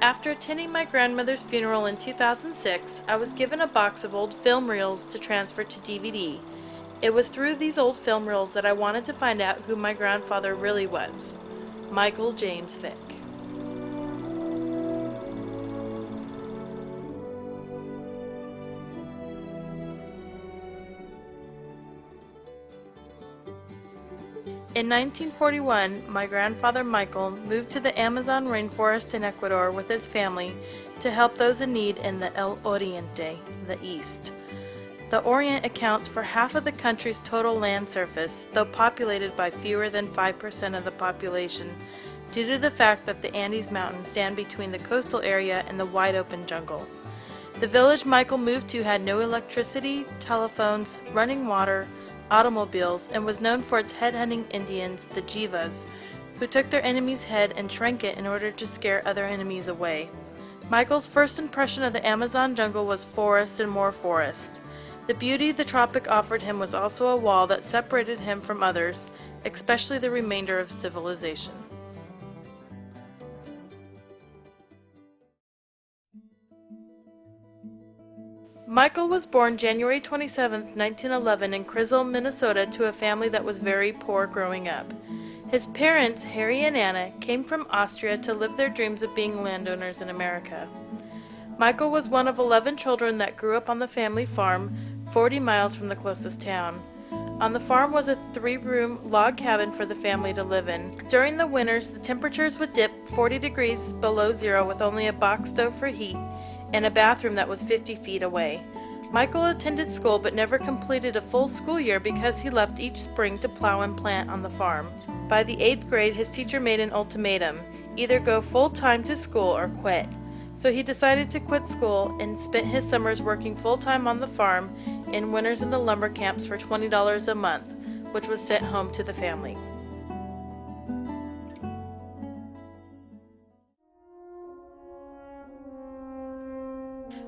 After attending my grandmother's funeral in 2006, I was given a box of old film reels to transfer to DVD. It was through these old film reels that I wanted to find out who my grandfather really was. Michael James Ficke. In 1941, my grandfather Michael moved to the Amazon rainforest in Ecuador with his family to help those in need in the El Oriente, the East. The Orient accounts for half of the country's total land surface, though populated by fewer than 5% of the population, due to the fact that the Andes Mountains stand between the coastal area and the wide open jungle. The village Michael moved to had no electricity, telephones, running water, automobiles, and was known for its head-hunting Indians, the Jivas, who took their enemy's head and shrank it in order to scare other enemies away. Michael's first impression of the Amazon jungle was forest and more forest. The beauty the tropic offered him was also a wall that separated him from others, especially the remainder of civilization. Michael was born January 27, 1911 in Crystal, Minnesota to a family that was very poor growing up. His parents, Harry and Anna, came from Austria to live their dreams of being landowners in America. Michael was one of 11 children that grew up on the family farm, 40 miles from the closest town. On the farm was a 3-room log cabin for the family to live in. During the winters, the temperatures would dip 40 degrees below zero with only a box stove for heat and a bathroom that was 50 feet away. Michael attended school but never completed a full school year because he left each spring to plow and plant on the farm. By the 8th grade, his teacher made an ultimatum: either go full-time to school or quit. So he decided to quit school and spent his summers working full-time on the farm and winters in the lumber camps for $20 a month, which was sent home to the family.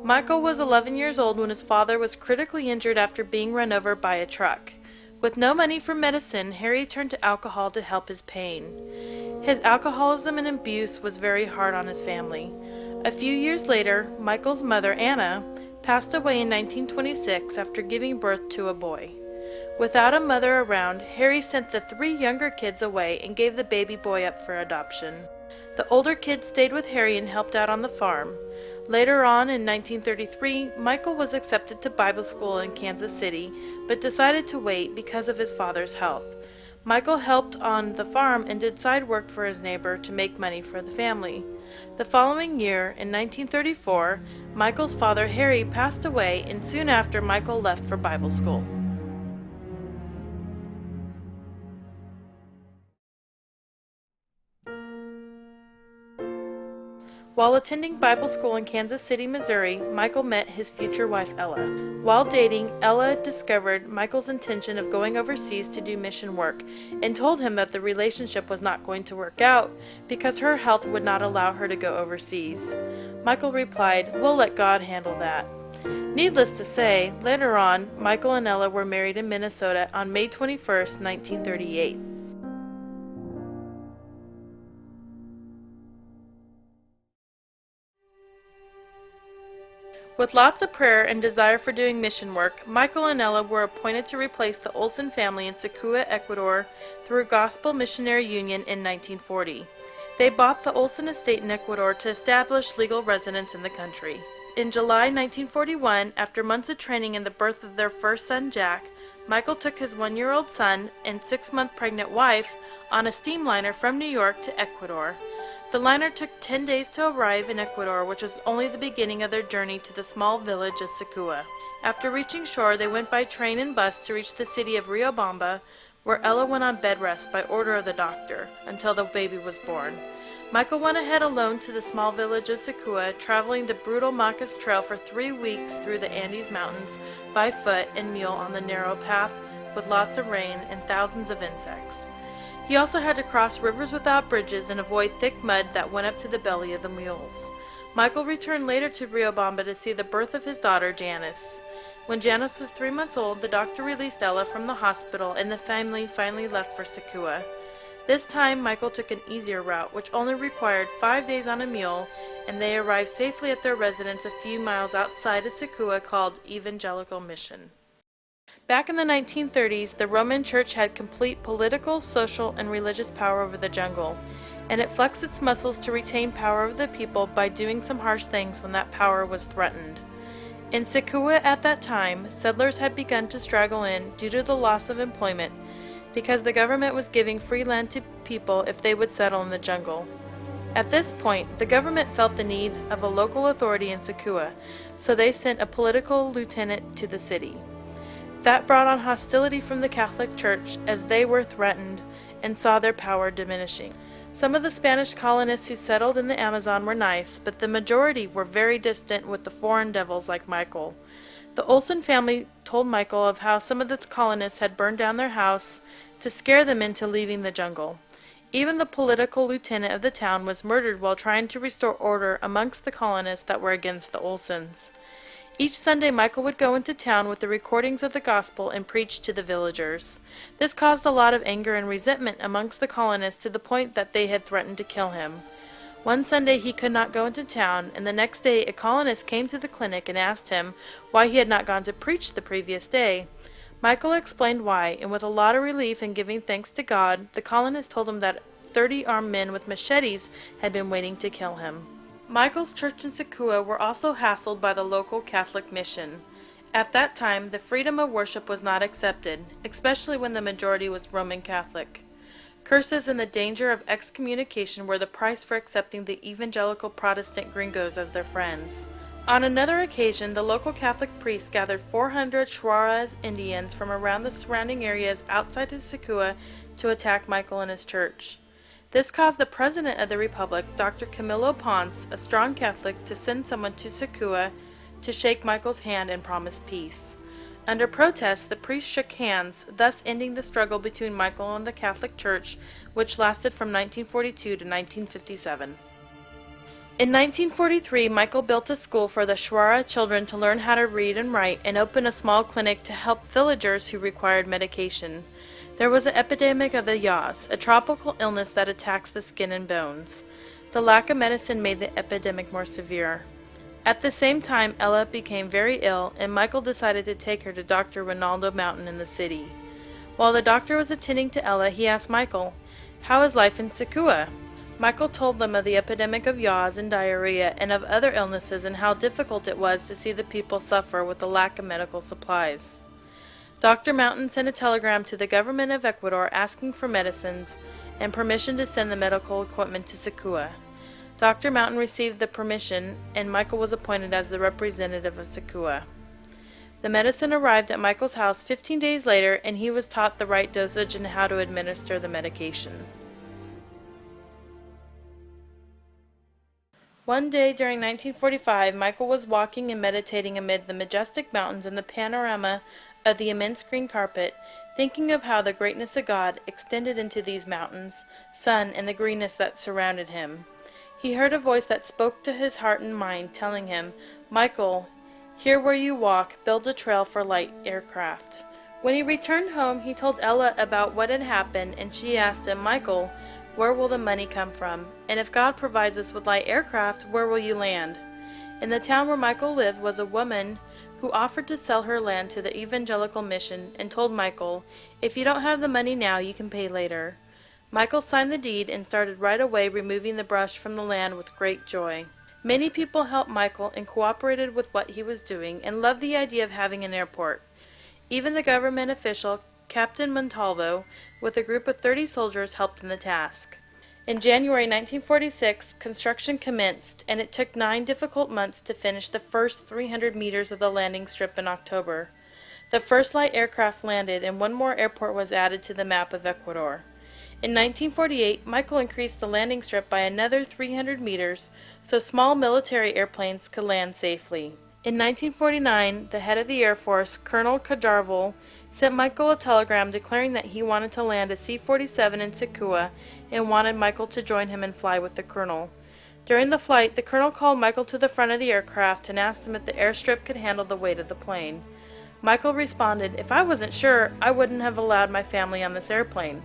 Michael was 11 years old when his father was critically injured after being run over by a truck. With no money for medicine, Harry turned to alcohol to help his pain. His alcoholism and abuse was very hard on his family. A few years later, Michael's mother, Anna, passed away in 1926 after giving birth to a boy. Without a mother around, Harry sent the 3 younger kids away and gave the baby boy up for adoption. The older kids stayed with Harry and helped out on the farm. Later on, in 1933, Michael was accepted to Bible school in Kansas City, but decided to wait because of his father's health. Michael helped on the farm and did side work for his neighbor to make money for the family. The following year, in 1934, Michael's father, Harry, passed away, and soon after, Michael left for Bible school. While attending Bible school in Kansas City, Missouri, Michael met his future wife, Ella. While dating, Ella discovered Michael's intention of going overseas to do mission work and told him that the relationship was not going to work out because her health would not allow her to go overseas. Michael replied, "We'll let God handle that." Needless to say, later on, Michael and Ella were married in Minnesota on May 21, 1938. With lots of prayer and desire for doing mission work, Michael and Ella were appointed to replace the Olsen family in Sacua, Ecuador, through Gospel Missionary Union in 1940. They bought the Olsen estate in Ecuador to establish legal residence in the country. In July 1941, after months of training and the birth of their first son, Jack, Michael took his 1-year-old son and 6-month pregnant wife on a steamliner from New York to Ecuador. The liner took 10 days to arrive in Ecuador, which was only the beginning of their journey to the small village of Sacua. After reaching shore, they went by train and bus to reach the city of Riobamba, where Ella went on bed rest by order of the doctor, until the baby was born. Michael went ahead alone to the small village of Sacua, traveling the brutal Macas Trail for 3 weeks through the Andes Mountains by foot and mule on the narrow path with lots of rain and thousands of insects. He also had to cross rivers without bridges and avoid thick mud that went up to the belly of the mules. Michael returned later to Riobamba to see the birth of his daughter, Janice. When Janice was 3 months old, the doctor released Ella from the hospital and the family finally left for Sacua. This time, Michael took an easier route, which only required 5 days on a mule, and they arrived safely at their residence a few miles outside of Secua called Evangelical Mission. Back in the 1930s, the Roman Church had complete political, social, and religious power over the jungle, and it flexed its muscles to retain power over the people by doing some harsh things when that power was threatened. In Secua at that time, settlers had begun to straggle in due to the loss of employment, because the government was giving free land to people if they would settle in the jungle. At this point, the government felt the need of a local authority in Secua, so they sent a political lieutenant to the city. That brought on hostility from the Catholic Church as they were threatened and saw their power diminishing. Some of the Spanish colonists who settled in the Amazon were nice, but the majority were very distant with the foreign devils like Michael. The Olsen family told Michael of how some of the colonists had burned down their house to scare them into leaving the jungle. Even the political lieutenant of the town was murdered while trying to restore order amongst the colonists that were against the Olsens. Each Sunday Michael would go into town with the recordings of the gospel and preach to the villagers. This caused a lot of anger and resentment amongst the colonists to the point that they had threatened to kill him. One Sunday he could not go into town, and the next day a colonist came to the clinic and asked him why he had not gone to preach the previous day. Michael explained why, and with a lot of relief and giving thanks to God, the colonist told him that 30 armed men with machetes had been waiting to kill him. Michael's church in Secua were also hassled by the local Catholic mission. At that time, the freedom of worship was not accepted, especially when the majority was Roman Catholic. Curses and the danger of excommunication were the price for accepting the evangelical Protestant gringos as their friends. On another occasion, the local Catholic priests gathered 400 Juarez Indians from around the surrounding areas outside of Secua to attack Michael and his church. This caused the President of the Republic, Dr. Camilo Ponce, a strong Catholic, to send someone to Secua to shake Michael's hand and promise peace. Under protest, the priests shook hands, thus ending the struggle between Michael and the Catholic Church, which lasted from 1942 to 1957. In 1943, Michael built a school for the Shuara children to learn how to read and write and opened a small clinic to help villagers who required medication. There was an epidemic of the yaws, a tropical illness that attacks the skin and bones. The lack of medicine made the epidemic more severe. At the same time, Ella became very ill, and Michael decided to take her to Dr. Ronaldo Mountain in the city. While the doctor was attending to Ella, he asked Michael, "How is life in Secua?" Michael told them of the epidemic of yaws and diarrhea and of other illnesses and how difficult it was to see the people suffer with the lack of medical supplies. Dr. Mountain sent a telegram to the government of Ecuador asking for medicines and permission to send the medical equipment to Secua. Dr. Mountain received the permission, and Michael was appointed as the representative of Secua. The medicine arrived at Michael's house 15 days later, and he was taught the right dosage and how to administer the medication. One day during 1945, Michael was walking and meditating amid the majestic mountains and the panorama of the immense green carpet, thinking of how the greatness of God extended into these mountains, sun, and the greenness that surrounded him. He heard a voice that spoke to his heart and mind, telling him, "Michael, here where you walk, build a trail for light aircraft." When he returned home, he told Ella about what had happened, and she asked him, "Michael, where will the money come from? And if God provides us with light aircraft, where will you land?" In the town where Michael lived was a woman who offered to sell her land to the evangelical mission and told Michael, "If you don't have the money now, you can pay later." Michael signed the deed and started right away removing the brush from the land with great joy. Many people helped Michael and cooperated with what he was doing and loved the idea of having an airport. Even the government official, Captain Montalvo, with a group of 30 soldiers, helped in the task. In January 1946, construction commenced, and it took 9 difficult months to finish the first 300 meters of the landing strip in October. The first light aircraft landed, and one more airport was added to the map of Ecuador. In 1948, Michael increased the landing strip by another 300 meters so small military airplanes could land safely. In 1949, the head of the Air Force, Colonel Cajarval, sent Michael a telegram declaring that he wanted to land a C-47 in Secua and wanted Michael to join him and fly with the colonel. During the flight, the colonel called Michael to the front of the aircraft and asked him if the airstrip could handle the weight of the plane. Michael responded, "If I wasn't sure, I wouldn't have allowed my family on this airplane."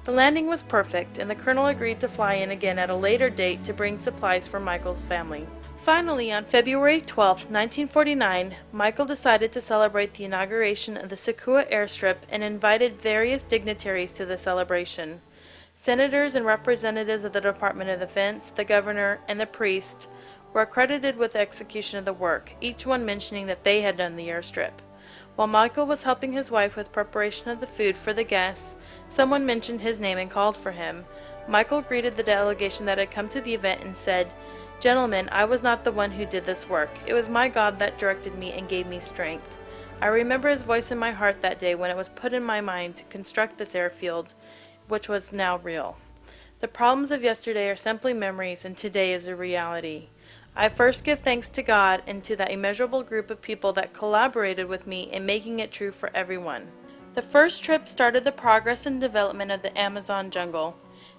The landing was perfect, and the colonel agreed to fly in again at a later date to bring supplies for Michael's family. Finally, on February 12, 1949, Michael decided to celebrate the inauguration of the Secua airstrip and invited various dignitaries to the celebration. Senators and representatives of the Department of Defense, the governor, and the priest were accredited with the execution of the work, each one mentioning that they had done the airstrip. While Michael was helping his wife with preparation of the food for the guests, someone mentioned his name and called for him. Michael greeted the delegation that had come to the event and said, "Gentlemen, I was not the one who did this work. It was my God that directed me and gave me strength. I remember his voice in my heart that day when it was put in my mind to construct this airfield, which was now real. The problems of yesterday are simply memories, and today is a reality. I first give thanks to God and to that immeasurable group of people that collaborated with me in making it true for everyone." The first trip started the progress and development of the Amazon jungle.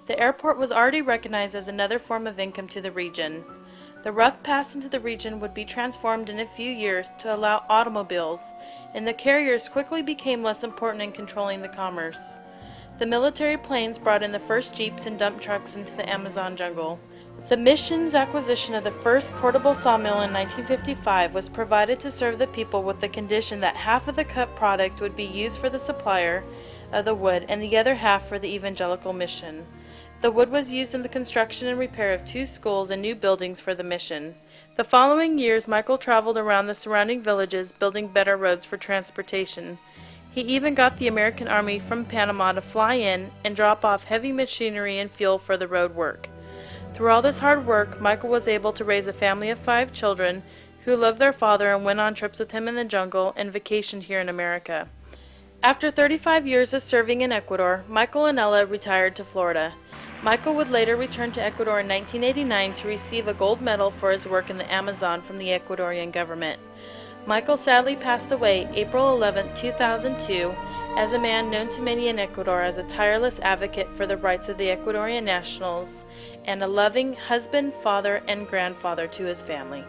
The airport was already recognized as another form of income to the region. The rough pass into the region would be transformed in a few years to allow automobiles, and the carriers quickly became less important in controlling the commerce. The military planes brought in the first jeeps and dump trucks into the Amazon jungle. The mission's acquisition of the first portable sawmill in 1955 was provided to serve the people with the condition that half of the cut product would be used for the supplier of the wood and the other half for the evangelical mission. The wood was used in the construction and repair of 2 schools and new buildings for the mission. The following years, Michael traveled around the surrounding villages building better roads for transportation. He even got the American Army from Panama to fly in and drop off heavy machinery and fuel for the road work. Through all this hard work, Michael was able to raise a family of 5 children who loved their father and went on trips with him in the jungle and vacationed here in America. After 35 years of serving in Ecuador, Michael and Ella retired to Florida. Michael would later return to Ecuador in 1989 to receive a gold medal for his work in the Amazon from the Ecuadorian government. Michael sadly passed away April 11, 2002, as a man known to many in Ecuador as a tireless advocate for the rights of the Ecuadorian nationals and a loving husband, father, and grandfather to his family.